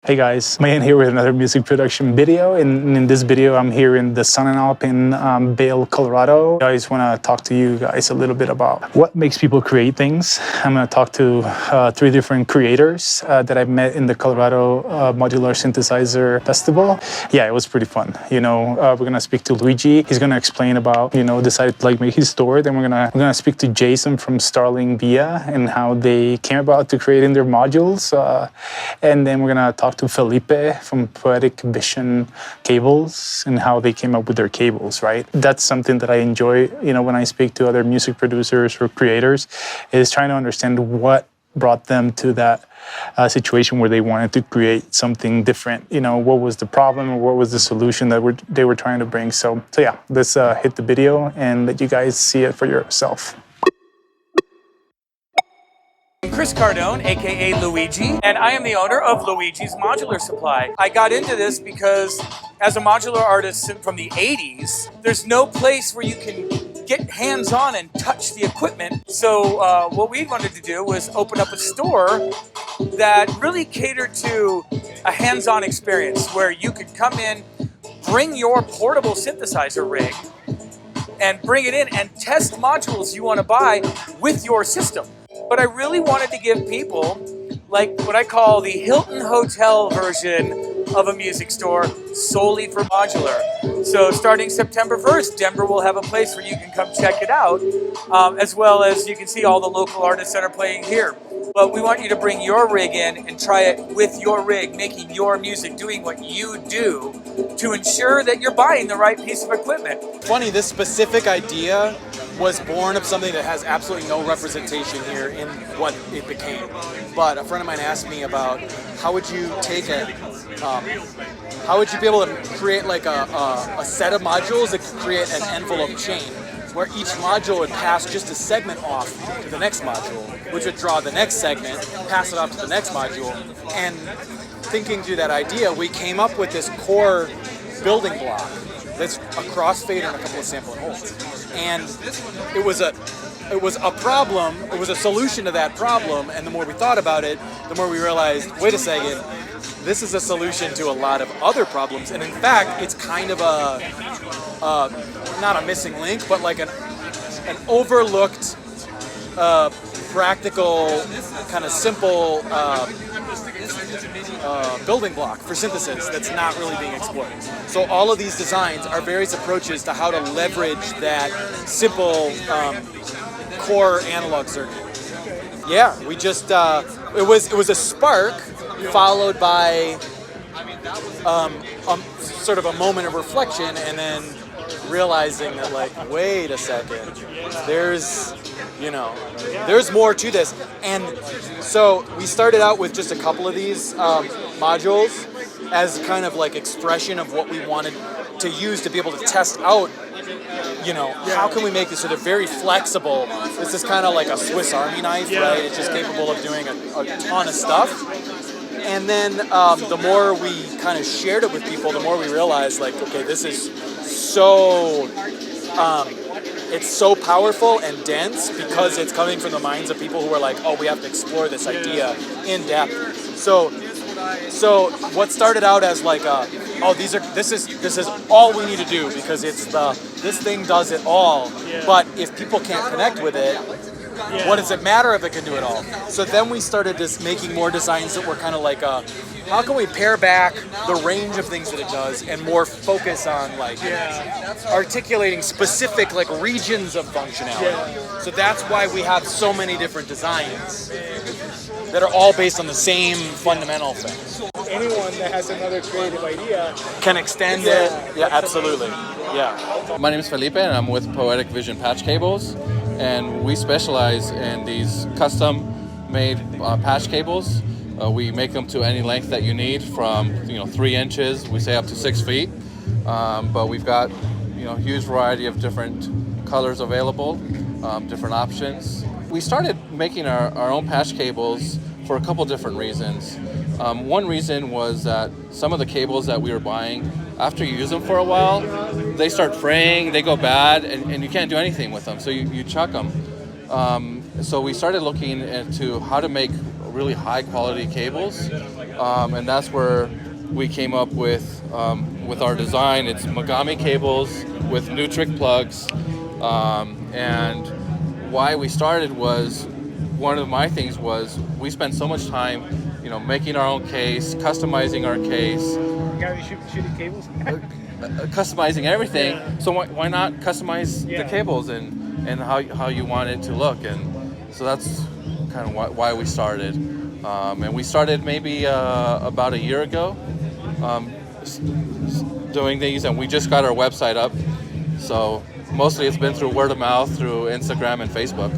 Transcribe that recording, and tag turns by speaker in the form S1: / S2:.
S1: Hey guys, I'm here with another music production video. In this video, I'm here in the Sonnenalp in Vail, Colorado. I just want to talk to you guys a little bit about what makes people create things. I'm going to talk to 3 different creators that I've met in the Colorado Modular Synthesizer Festival. Yeah, it was pretty fun. We're going to speak to Luigi. He's going to explain about, decided to make his store. Then we're going to speak to Jason from Starling Via and how they came about to creating their modules. And then we're going to talk to Felipe from Poetic Vision Cables and how they came up with their cables, right? That's something that I enjoy, when I speak to other music producers or creators, is trying to understand what brought them to that situation where they wanted to create something different. What was the problem or what was the solution that they were trying to bring. So yeah, let's hit the video and let you guys see it for yourself.
S2: Chris Cardone, aka Luigi, and I am the owner of Luigi's Modular Supply. I got into this because as a modular artist from the 80s, there's no place where you can get hands-on and touch the equipment. So what we wanted to do was open up a store that really catered to a hands-on experience where you could come in, bring your portable synthesizer rig, and bring it in and test modules you want to buy with your system. But I really wanted to give people like what I call the Hilton Hotel version of a music store solely for modular. So starting September 1st, Denver will have a place where you can come check it out, as well as you can see all the local artists that are playing here. But we want you to bring your rig in and try it with your rig, making your music, doing what you do to ensure that you're buying the right piece of equipment.
S3: Funny, this specific idea was born of something that has absolutely no representation here in what it became. But a friend of mine asked me about how would you take it, how would you be able to create like a set of modules that could create an envelope chain where each module would pass just a segment off to the next module, which would draw the next segment, pass it off to the next module. And thinking through that idea, we came up with this core building block that's a crossfader and a couple of sample and holds. And it was a problem, it was a solution to that problem, and the more we thought about it, the more we realized, wait a second, this is a solution to a lot of other problems, and in fact, it's kind of not a missing link, but like an overlooked, practical, kind of simple building block for synthesis that's not really being explored. So all of these designs are various approaches to how to leverage that simple core analog circuit. Yeah, we just it was a spark followed by sort of a moment of reflection, and then realizing that, like, wait a second, there's more to this. And so we started out with just a couple of these modules as kind of like expression of what we wanted to use to be able to test out, how can we make this so they're very flexible. This is kind of like a Swiss Army knife, right? It's just capable of doing a ton of stuff. And then the more we kind of shared it with people, the more we realized, like, okay, this is so, it's so powerful and dense because it's coming from the minds of people who are like, oh, we have to explore this idea in depth. So what started out as like this is all we need to do because this thing does it all. But if people can't connect with it, what does it matter if it can do it all? So then we started just making more designs that were kind of like how can we pare back the range of things that it does and more focus on like articulating specific like regions of functionality. So that's why we have so many different designs that are all based on the same fundamental thing.
S1: Anyone that has another creative idea
S3: can extend it. Yeah, absolutely. Yeah.
S4: My name is Felipe and I'm with Poetic Vision Patch Cables, and we specialize in these custom-made patch cables. We make them to any length that you need, from 3 inches, we say up to 6 feet. But we've got huge variety of different colors available, different options. We started making our own patch cables for a couple different reasons. One reason was that some of the cables that we were buying, after you use them for a while, they start fraying, they go bad, and you can't do anything with them, so you chuck them. So we started looking into how to make really high quality cables and that's where we came up with our design. It's Mogami cables with Nutric plugs, and why we started was, one of my things was we spent so much time, making our own case, customizing our case,
S1: Shooting cables.
S4: customizing everything.
S1: Yeah.
S4: So why not customize
S1: Yeah.
S4: the cables and how you want it to look? And so that's kind of why we started. And we started maybe about a year ago doing these, and we just got our website up. So mostly it's been through word of mouth, through Instagram and Facebook.